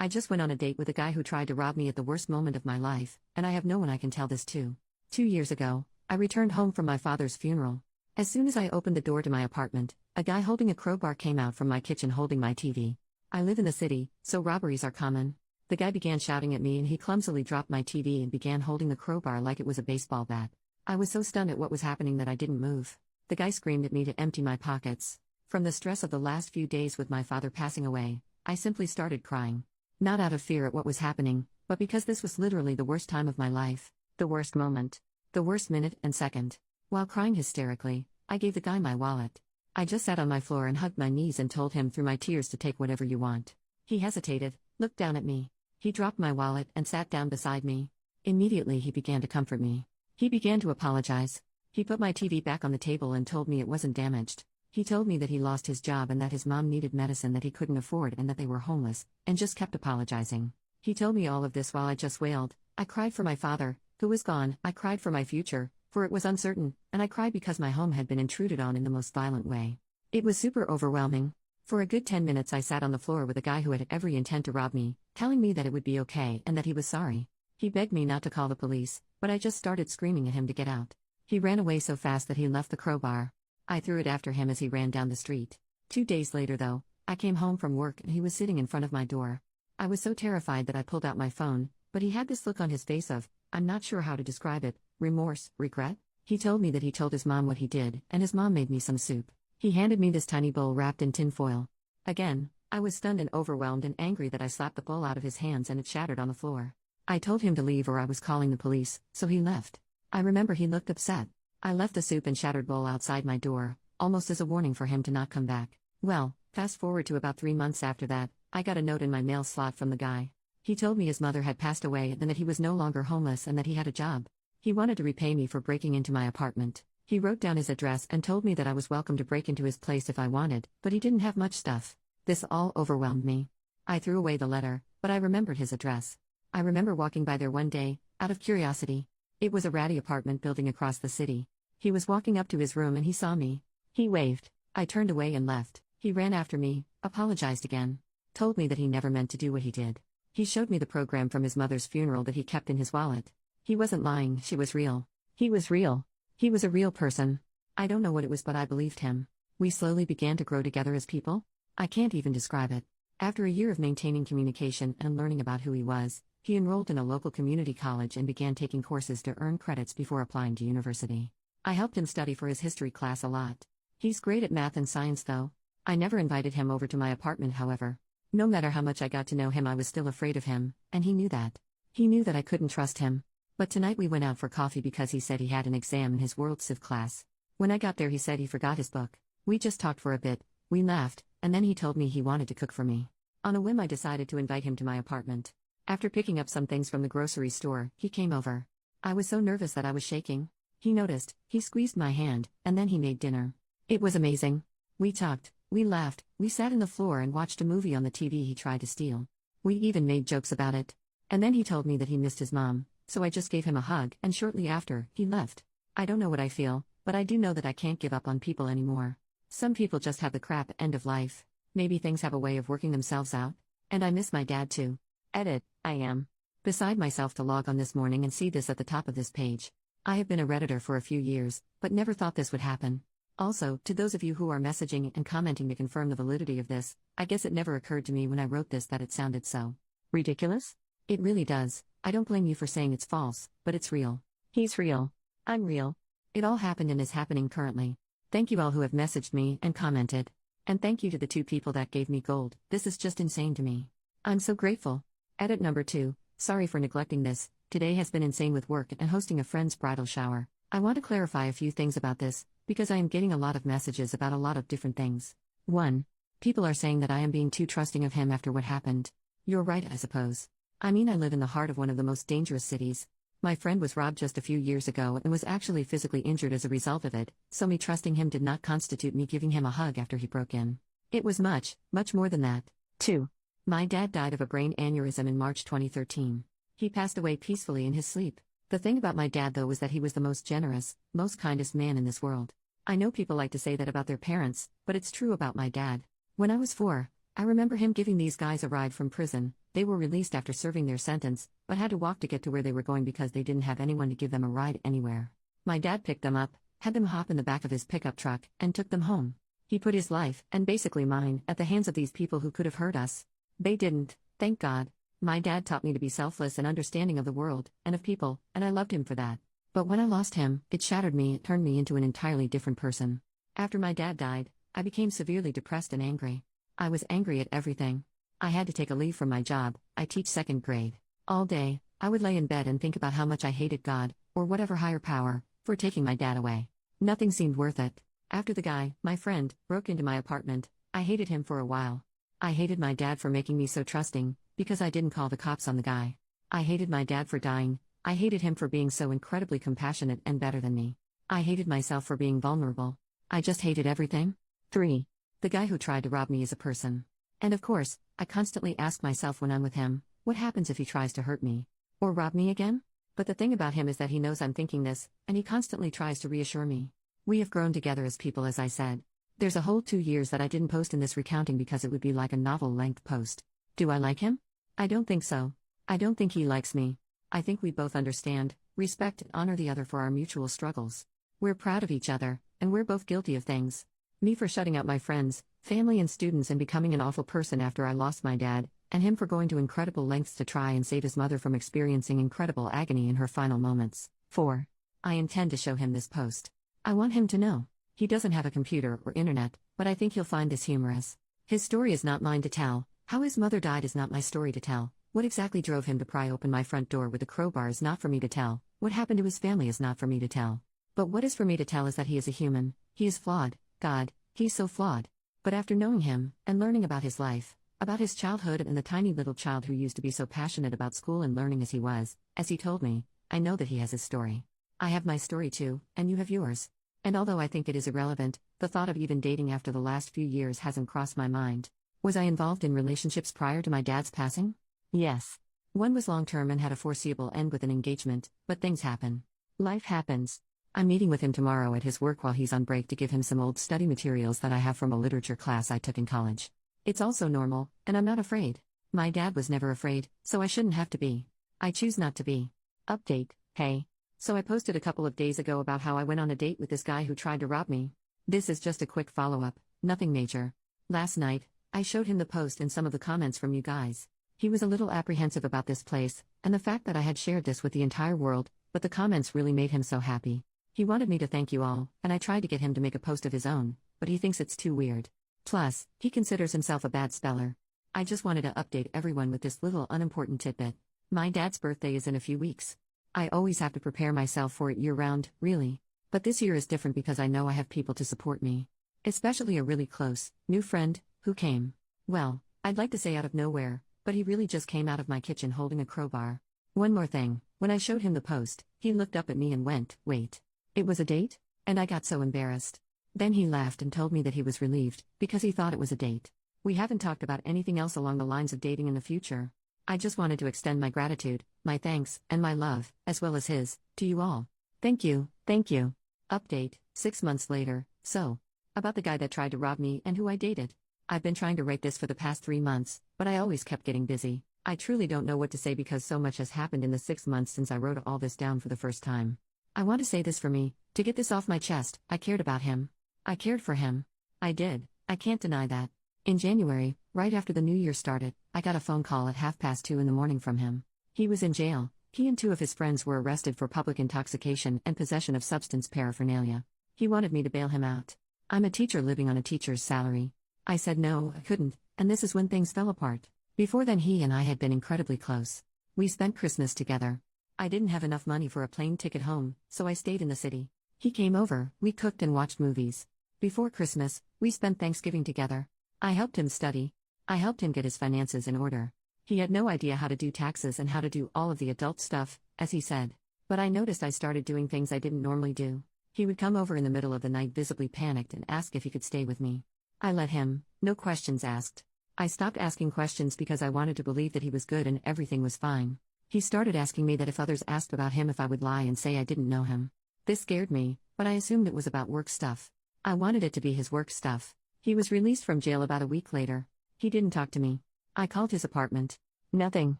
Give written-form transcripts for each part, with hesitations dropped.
I just went on a date with a guy who tried to rob me at the worst moment of my life, and I have no one I can tell this to. 2 years ago, I returned home from my father's funeral. As soon as I opened the door to my apartment, a guy holding a crowbar came out from my kitchen holding my TV. I live in the city, so robberies are common. The guy began shouting at me and he clumsily dropped my TV and began holding the crowbar like it was a baseball bat. I was so stunned at what was happening that I didn't move. The guy screamed at me to empty my pockets. From the stress of the last few days with my father passing away, I simply started crying. Not out of fear at what was happening, but because this was literally the worst time of my life. The worst moment. The worst minute and second. While crying hysterically, I gave the guy my wallet. I just sat on my floor and hugged my knees and told him through my tears to take whatever you want. He hesitated, looked down at me. He dropped my wallet and sat down beside me. Immediately he began to comfort me. He began to apologize. He put my TV back on the table and told me it wasn't damaged. He told me that he lost his job and that his mom needed medicine that he couldn't afford and that they were homeless, and just kept apologizing. He told me all of this while I just wailed. I cried for my father, who was gone. I cried for my future, for it was uncertain, and I cried because my home had been intruded on in the most violent way. It was super overwhelming. For a good 10 minutes I sat on the floor with a guy who had every intent to rob me, telling me that it would be okay and that he was sorry. He begged me not to call the police, but I just started screaming at him to get out. He ran away so fast that he left the crowbar. I threw it after him as he ran down the street. 2 days later though, I came home from work and he was sitting in front of my door. I was so terrified that I pulled out my phone, but he had this look on his face of, I'm not sure how to describe it, remorse, regret? He told me that he told his mom what he did, and his mom made me some soup. He handed me this tiny bowl wrapped in tin foil. Again, I was stunned and overwhelmed and angry that I slapped the bowl out of his hands and it shattered on the floor. I told him to leave or I was calling the police, so he left. I remember he looked upset. I left the soup and shattered bowl outside my door, almost as a warning for him to not come back. Well, fast forward to about 3 months after that, I got a note in my mail slot from the guy. He told me his mother had passed away and that he was no longer homeless and that he had a job. He wanted to repay me for breaking into my apartment. He wrote down his address and told me that I was welcome to break into his place if I wanted, but he didn't have much stuff. This all overwhelmed me. I threw away the letter, but I remembered his address. I remember walking by there one day, out of curiosity. It was a ratty apartment building across the city. He was walking up to his room and he saw me. He waved. I turned away and left. He ran after me, apologized again. Told me that he never meant to do what he did. He showed me the program from his mother's funeral that he kept in his wallet. He wasn't lying, she was real. He was real. He was a real person. I don't know what it was, but I believed him. We slowly began to grow together as people. I can't even describe it. After a year of maintaining communication and learning about who he was, he enrolled in a local community college and began taking courses to earn credits before applying to university. I helped him study for his history class a lot. He's great at math and science though. I never invited him over to my apartment, however. No matter how much I got to know him, I was still afraid of him, and he knew that. He knew that I couldn't trust him. But tonight we went out for coffee because he said he had an exam in his World Civ class. When I got there he said he forgot his book. We just talked for a bit, we laughed, and then he told me he wanted to cook for me. On a whim I decided to invite him to my apartment. After picking up some things from the grocery store, he came over. I was so nervous that I was shaking. He noticed, he squeezed my hand, and then he made dinner. It was amazing. We talked, we laughed, we sat on the floor and watched a movie on the TV he tried to steal. We even made jokes about it. And then he told me that he missed his mom, so I just gave him a hug, and shortly after, he left. I don't know what I feel, but I do know that I can't give up on people anymore. Some people just have the crap end of life. Maybe things have a way of working themselves out. And I miss my dad too. Edit, I am beside myself to log on this morning and see this at the top of this page. I have been a Redditor for a few years, but never thought this would happen. Also, to those of you who are messaging and commenting to confirm the validity of this, I guess it never occurred to me when I wrote this that it sounded so ridiculous. It really does. I don't blame you for saying it's false, but it's real. He's real. I'm real. It all happened and is happening currently. Thank you all who have messaged me and commented. And thank you to the 2 people that gave me gold. This is just insane to me. I'm so grateful. Edit number 2. Sorry for neglecting this. Today has been insane with work and hosting a friend's bridal shower. I want to clarify a few things about this, because I am getting a lot of messages about a lot of different things. 1. People are saying that I am being too trusting of him after what happened. You're right, I suppose. I mean, I live in the heart of one of the most dangerous cities. My friend was robbed just a few years ago and was actually physically injured as a result of it, so me trusting him did not constitute me giving him a hug after he broke in. It was much, much more than that. 2. My dad died of a brain aneurysm in March 2013. He passed away peacefully in his sleep. The thing about my dad though was that he was the most generous, most kindest man in this world. I know people like to say that about their parents, but it's true about my dad. When I was 4, I remember him giving these guys a ride from prison, They were released after serving their sentence, but had to walk to get to where they were going because they didn't have anyone to give them a ride anywhere. My dad picked them up, had them hop in the back of his pickup truck, and took them home. He put his life, and basically mine, at the hands of these people who could have hurt us. They didn't, thank God. My dad taught me to be selfless and understanding of the world, and of people, and I loved him for that. But when I lost him, it shattered me, it turned me into an entirely different person. After my dad died, I became severely depressed and angry. I was angry at everything. I had to take a leave from my job. I teach second grade. All day, I would lay in bed and think about how much I hated God, or whatever higher power, for taking my dad away. Nothing seemed worth it. After the guy, my friend, broke into my apartment, I hated him for a while. I hated my dad for making me so trusting, because I didn't call the cops on the guy. I hated my dad for dying. I hated him for being so incredibly compassionate and better than me. I hated myself for being vulnerable. I just hated everything. 3. The guy who tried to rob me is a person. And of course, I constantly ask myself when I'm with him, what happens if he tries to hurt me? Or rob me again? But the thing about him is that he knows I'm thinking this, and he constantly tries to reassure me. We have grown together as people, as I said. There's a whole 2 years that I didn't post in this recounting because it would be like a novel-length post. Do I like him? I don't think so. I don't think he likes me. I think we both understand, respect and honor the other for our mutual struggles. We're proud of each other, and we're both guilty of things. Me for shutting out my friends, family and students and becoming an awful person after I lost my dad, and him for going to incredible lengths to try and save his mother from experiencing incredible agony in her final moments. 4. I intend to show him this post. I want him to know. He doesn't have a computer or internet, but I think he'll find this humorous. His story is not mine to tell. How his mother died is not my story to tell. What exactly drove him to pry open my front door with a crowbar is not for me to tell. What happened to his family is not for me to tell. But what is for me to tell is that he is a human. He is flawed. God, he's so flawed. But after knowing him, and learning about his life, about his childhood and the tiny little child who used to be so passionate about school and learning as he was, as he told me, I know that he has his story. I have my story too, and you have yours. And although I think it is irrelevant, the thought of even dating after the last few years hasn't crossed my mind. Was I involved in relationships prior to my dad's passing? Yes. One was long-term and had a foreseeable end with an engagement, but things happen. Life happens. I'm meeting with him tomorrow at his work while he's on break to give him some old study materials that I have from a literature class I took in college. It's also normal, and I'm not afraid. My dad was never afraid, so I shouldn't have to be. I choose not to be. Update, hey. So I posted a couple of days ago about how I went on a date with this guy who tried to rob me. This is just a quick follow-up, nothing major. Last night, I showed him the post and some of the comments from you guys. He was a little apprehensive about this place, and the fact that I had shared this with the entire world, but the comments really made him so happy. He wanted me to thank you all, and I tried to get him to make a post of his own, but he thinks it's too weird. Plus, he considers himself a bad speller. I just wanted to update everyone with this little unimportant tidbit. My dad's birthday is in a few weeks. I always have to prepare myself for it year-round, really. But this year is different because I know I have people to support me. Especially a really close, new friend, who came. Well, I'd like to say out of nowhere, but he really just came out of my kitchen holding a crowbar. One more thing, when I showed him the post, he looked up at me and went, "Wait. It was a date?" And I got so embarrassed. Then he laughed and told me that he was relieved, because he thought it was a date. We haven't talked about anything else along the lines of dating in the future. I just wanted to extend my gratitude, my thanks, and my love, as well as his, to you all. Thank you, thank you. Update, 6 months later, so. About the guy that tried to rob me and who I dated. I've been trying to write this for the past 3 months, but I always kept getting busy. I truly don't know what to say because so much has happened in the 6 months since I wrote all this down for the first time. I want to say this for me, to get this off my chest. I cared about him. I cared for him. I did, I can't deny that. In January, right after the new year started, I got a phone call at 2:30 in the morning from him. He was in jail. He and 2 of his friends were arrested for public intoxication and possession of substance paraphernalia. He wanted me to bail him out. I'm a teacher living on a teacher's salary. I said no, I couldn't, and this is when things fell apart. Before then he and I had been incredibly close. We spent Christmas together. I didn't have enough money for a plane ticket home, so I stayed in the city. He came over, we cooked and watched movies. Before Christmas, we spent Thanksgiving together. I helped him study. I helped him get his finances in order. He had no idea how to do taxes and how to do all of the adult stuff, as he said. But I noticed I started doing things I didn't normally do. He would come over in the middle of the night visibly panicked and ask if he could stay with me. I let him, no questions asked. I stopped asking questions because I wanted to believe that he was good and everything was fine. He started asking me that if others asked about him if I would lie and say I didn't know him. This scared me, but I assumed it was about work stuff. I wanted it to be his work stuff. He was released from jail about a week later. He didn't talk to me. I called his apartment. Nothing.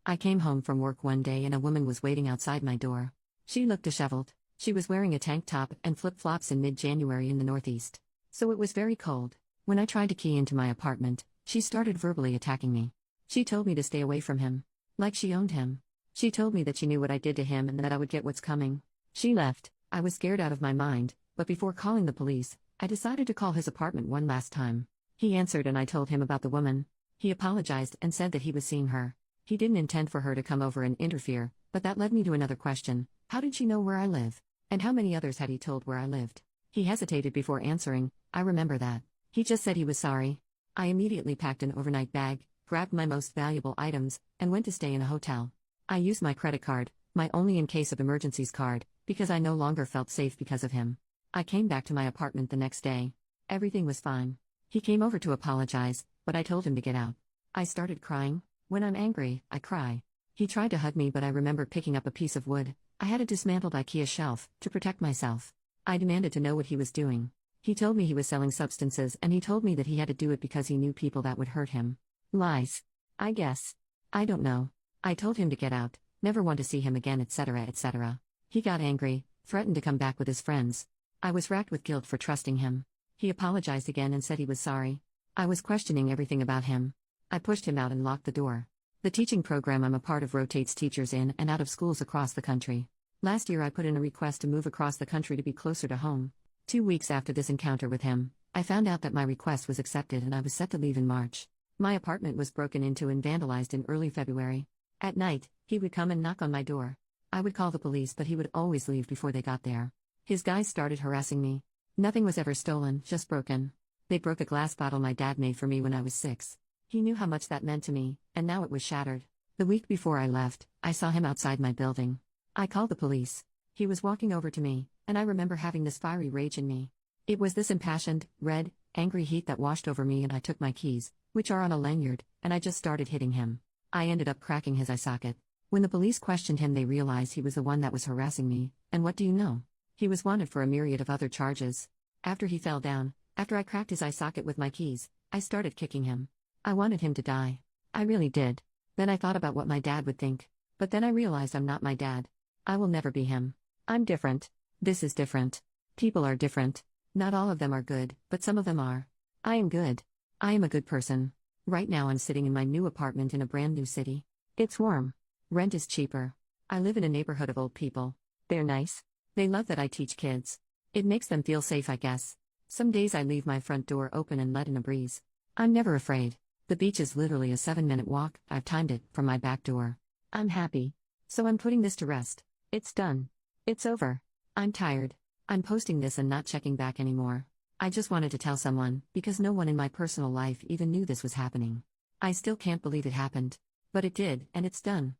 I came home from work one day and a woman was waiting outside my door. She looked disheveled. She was wearing a tank top and flip-flops in mid-January in the Northeast. So it was very cold. When I tried to key into my apartment, she started verbally attacking me. She told me to stay away from him. Like she owned him. She told me that she knew what I did to him and that I would get what's coming. She left. I was scared out of my mind, but before calling the police, I decided to call his apartment one last time. He answered and I told him about the woman. He apologized and said that he was seeing her. He didn't intend for her to come over and interfere, but that led me to another question. How did she know where I live? And how many others had he told where I lived? He hesitated before answering. I remember that. He just said he was sorry. I immediately packed an overnight bag, grabbed my most valuable items, and went to stay in a hotel. I used my credit card, my only in case of emergencies card, because I no longer felt safe because of him. I came back to my apartment the next day. Everything was fine. He came over to apologize, but I told him to get out. I started crying. When I'm angry, I cry. He tried to hug me, but I remember picking up a piece of wood. I had a dismantled IKEA shelf to protect myself. I demanded to know what he was doing. He told me he was selling substances and he told me that he had to do it because he knew people that would hurt him. Lies. I guess. I don't know. I told him to get out, never want to see him again, etc., etc. He got angry, threatened to come back with his friends. I was racked with guilt for trusting him. He apologized again and said he was sorry. I was questioning everything about him. I pushed him out and locked the door. The teaching program I'm a part of rotates teachers in and out of schools across the country. Last year I put in a request to move across the country to be closer to home. 2 weeks after this encounter with him, I found out that my request was accepted and I was set to leave in March. My apartment was broken into and vandalized in early February. At night, he would come and knock on my door. I would call the police, but he would always leave before they got there. His guys started harassing me. Nothing was ever stolen, just broken. They broke a glass bottle my dad made for me when I was 6. He knew how much that meant to me, and now it was shattered. The week before I left, I saw him outside my building. I called the police. He was walking over to me, and I remember having this fiery rage in me. It was this impassioned, red, angry heat that washed over me, and I took my keys, which are on a lanyard, and I just started hitting him. I ended up cracking his eye socket. When the police questioned him, they realized he was the one that was harassing me, and what do you know? He was wanted for a myriad of other charges. After he fell down, after I cracked his eye socket with my keys, I started kicking him. I wanted him to die. I really did. Then I thought about what my dad would think. But then I realized I'm not my dad. I will never be him. I'm different. This is different. People are different. Not all of them are good, but some of them are. I am good. I am a good person. Right now I'm sitting in my new apartment in a brand new city. It's warm. Rent is cheaper. I live in a neighborhood of old people. They're nice. They love that I teach kids. It makes them feel safe, I guess. Some days I leave my front door open and let in a breeze. I'm never afraid. The beach is literally a 7-minute walk, I've timed it, from my back door. I'm happy. So I'm putting this to rest. It's done. It's over. I'm tired. I'm posting this and not checking back anymore. I just wanted to tell someone, because no one in my personal life even knew this was happening. I still can't believe it happened. But it did, and it's done.